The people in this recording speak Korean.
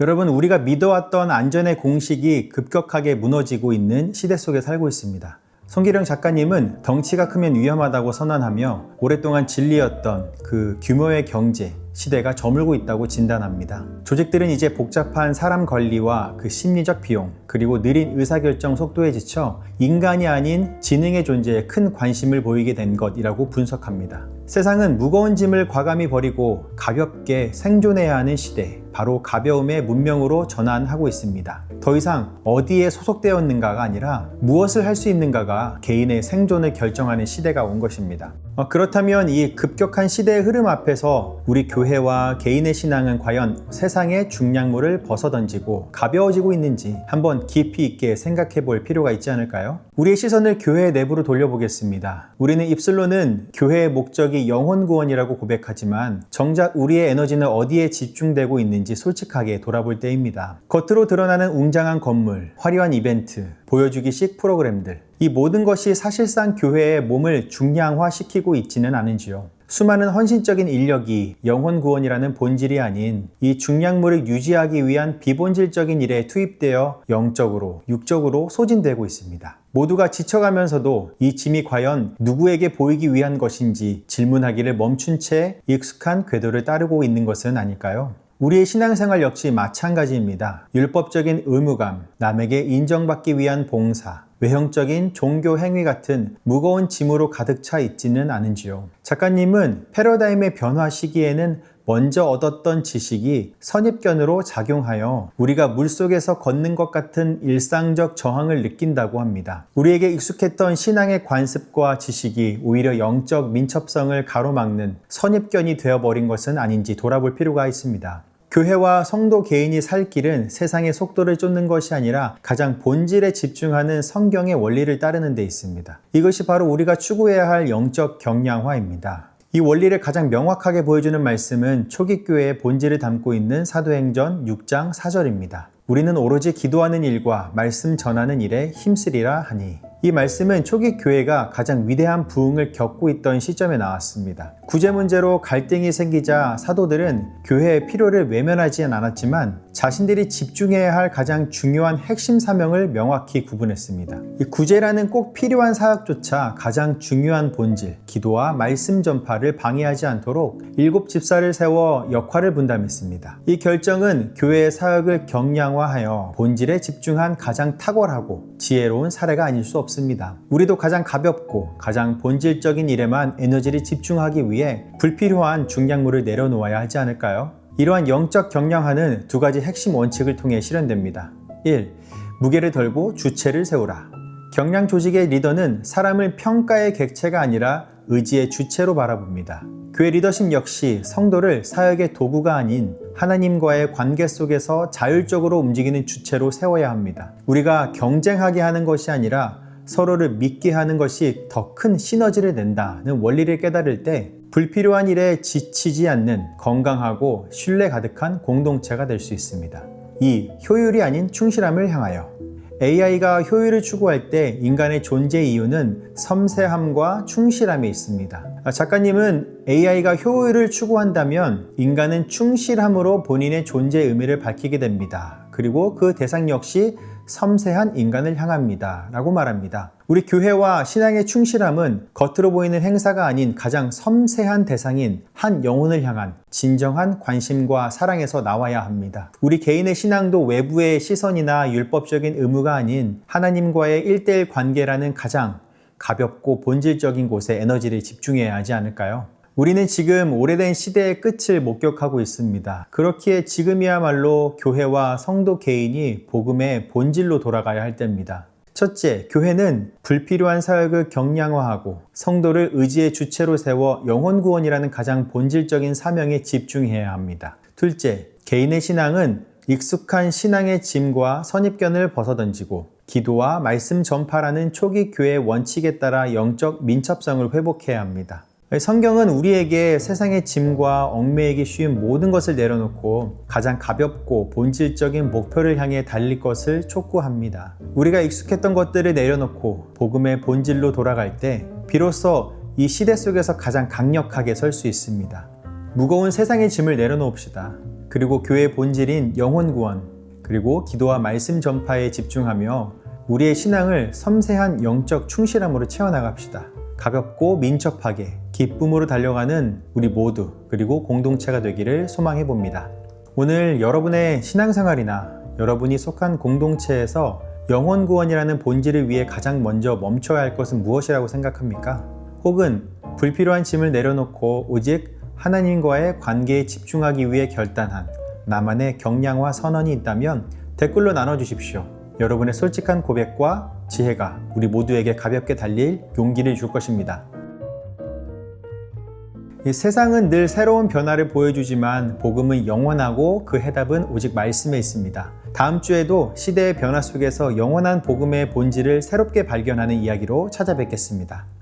여러분, 우리가 믿어왔던 안전의 공식이 급격하게 무너지고 있는 시대 속에 살고 있습니다. 성기령 작가님은 덩치가 크면 위험하다고 선언하며 오랫동안 진리였던 그 규모의 경제 시대가 저물고 있다고 진단합니다. 조직들은 이제 복잡한 사람 관리와 그 심리적 비용, 그리고 느린 의사결정 속도에 지쳐 인간이 아닌 지능의 존재에 큰 관심을 보이게 된 것이라고 분석합니다. 세상은 무거운 짐을 과감히 버리고 가볍게 생존해야 하는 시대, 바로 가벼움의 문명으로 전환하고 있습니다. 더 이상 어디에 소속되어 있는가가 아니라 무엇을 할 수 있는가가 개인의 생존을 결정하는 시대가 온 것입니다. 그렇다면 이 급격한 시대의 흐름 앞에서 우리 교회와 개인의 신앙은 과연 세상의 중량물을 벗어던지고 가벼워지고 있는지 한번 깊이 있게 생각해 볼 필요가 있지 않을까요? 우리의 시선을 교회 내부로 돌려보겠습니다. 우리는 입술로는 교회의 목적이 영혼 구원이라고 고백하지만 정작 우리의 에너지는 어디에 집중되고 있는지 솔직하게 돌아볼 때입니다. 겉으로 드러나는 웅장한 건물, 화려한 이벤트, 보여주기식 프로그램들, 이 모든 것이 사실상 교회의 몸을 중량화시키고 있지는 않은지요. 수많은 헌신적인 인력이 영혼 구원이라는 본질이 아닌 이 중량물을 유지하기 위한 비본질적인 일에 투입되어 영적으로, 육적으로 소진되고 있습니다. 모두가 지쳐가면서도 이 짐이 과연 누구에게 보이기 위한 것인지 질문하기를 멈춘 채 익숙한 궤도를 따르고 있는 것은 아닐까요? 우리의 신앙생활 역시 마찬가지입니다. 율법적인 의무감, 남에게 인정받기 위한 봉사, 외형적인 종교 행위 같은 무거운 짐으로 가득 차 있지는 않은지요. 작가님은 패러다임의 변화 시기에는 먼저 얻었던 지식이 선입견으로 작용하여 우리가 물속에서 걷는 것 같은 일상적 저항을 느낀다고 합니다. 우리에게 익숙했던 신앙의 관습과 지식이 오히려 영적 민첩성을 가로막는 선입견이 되어버린 것은 아닌지 돌아볼 필요가 있습니다. 교회와 성도 개인이 살 길은 세상의 속도를 쫓는 것이 아니라 가장 본질에 집중하는 성경의 원리를 따르는 데 있습니다. 이것이 바로 우리가 추구해야 할 영적 경량화입니다. 이 원리를 가장 명확하게 보여주는 말씀은 초기 교회의 본질을 담고 있는 사도행전 6장 4절입니다. 우리는 오로지 기도하는 일과 말씀 전하는 일에 힘쓰리라 하니. 이 말씀은 초기 교회가 가장 위대한 부흥을 겪고 있던 시점에 나왔습니다. 구제 문제로 갈등이 생기자 사도들은 교회의 필요를 외면하지는 않았지만 자신들이 집중해야 할 가장 중요한 핵심 사명을 명확히 구분했습니다. 이 구제라는 꼭 필요한 사역조차 가장 중요한 본질, 기도와 말씀 전파를 방해하지 않도록 7 집사를 세워 역할을 분담했습니다. 이 결정은 교회의 사역을 경량화하여 본질에 집중한 가장 탁월하고 지혜로운 사례가 아닐 수 없습니다. 우리도 가장 가볍고 가장 본질적인 일에만 에너지를 집중하기 위해 불필요한 중량물을 내려놓아야 하지 않을까요? 이러한 영적 경량화는 두 가지 핵심 원칙을 통해 실현됩니다. 1. 무게를 덜고 주체를 세우라. 경량 조직의 리더는 사람을 평가의 객체가 아니라 의지의 주체로 바라봅니다. 교회 리더십 역시 성도를 사역의 도구가 아닌 하나님과의 관계 속에서 자율적으로 움직이는 주체로 세워야 합니다. 우리가 경쟁하게 하는 것이 아니라 서로를 믿게 하는 것이 더 큰 시너지를 낸다는 원리를 깨달을 때 불필요한 일에 지치지 않는 건강하고 신뢰 가득한 공동체가 될 수 있습니다. 2. 효율이 아닌 충실함을 향하여. AI가 효율을 추구할 때 인간의 존재 이유는 섬세함과 충실함에 있습니다. 작가님은 AI가 효율을 추구한다면 인간은 충실함으로 본인의 존재 의미를 밝히게 됩니다. 그리고 그 대상 역시 섬세한 인간을 향합니다. 라고 말합니다. 우리 교회와 신앙의 충실함은 겉으로 보이는 행사가 아닌 가장 섬세한 대상인 한 영혼을 향한 진정한 관심과 사랑에서 나와야 합니다. 우리 개인의 신앙도 외부의 시선이나 율법적인 의무가 아닌 하나님과의 1:1 관계라는 가장 가볍고 본질적인 곳에 에너지를 집중해야 하지 않을까요? 우리는 지금 오래된 시대의 끝을 목격하고 있습니다. 그렇기에 지금이야말로 교회와 성도 개인이 복음의 본질로 돌아가야 할 때입니다. 첫째, 교회는 불필요한 사역을 경량화하고 성도를 의지의 주체로 세워 영혼 구원이라는 가장 본질적인 사명에 집중해야 합니다. 둘째, 개인의 신앙은 익숙한 신앙의 짐과 선입견을 벗어던지고 기도와 말씀 전파라는 초기 교회의 원칙에 따라 영적 민첩성을 회복해야 합니다. 성경은 우리에게 세상의 짐과 얽매이기 쉬운 모든 것을 내려놓고 가장 가볍고 본질적인 목표를 향해 달릴 것을 촉구합니다. 우리가 익숙했던 것들을 내려놓고 복음의 본질로 돌아갈 때 비로소 이 시대 속에서 가장 강력하게 설 수 있습니다. 무거운 세상의 짐을 내려놓읍시다. 그리고 교회의 본질인 영혼 구원, 그리고 기도와 말씀 전파에 집중하며 우리의 신앙을 섬세한 영적 충실함으로 채워나갑시다. 가볍고 민첩하게 기쁨으로 달려가는 우리 모두, 그리고 공동체가 되기를 소망해 봅니다. 오늘 여러분의 신앙생활이나 여러분이 속한 공동체에서 영혼 구원이라는 본질을 위해 가장 먼저 멈춰야 할 것은 무엇이라고 생각합니까? 혹은 불필요한 짐을 내려놓고 오직 하나님과의 관계에 집중하기 위해 결단한 나만의 경량화 선언이 있다면 댓글로 나눠주십시오. 여러분의 솔직한 고백과 지혜가 우리 모두에게 가볍게 달릴 용기를 줄 것입니다. 이 세상은 늘 새로운 변화를 보여주지만 복음은 영원하고 그 해답은 오직 말씀에 있습니다. 다음 주에도 시대의 변화 속에서 영원한 복음의 본질을 새롭게 발견하는 이야기로 찾아뵙겠습니다.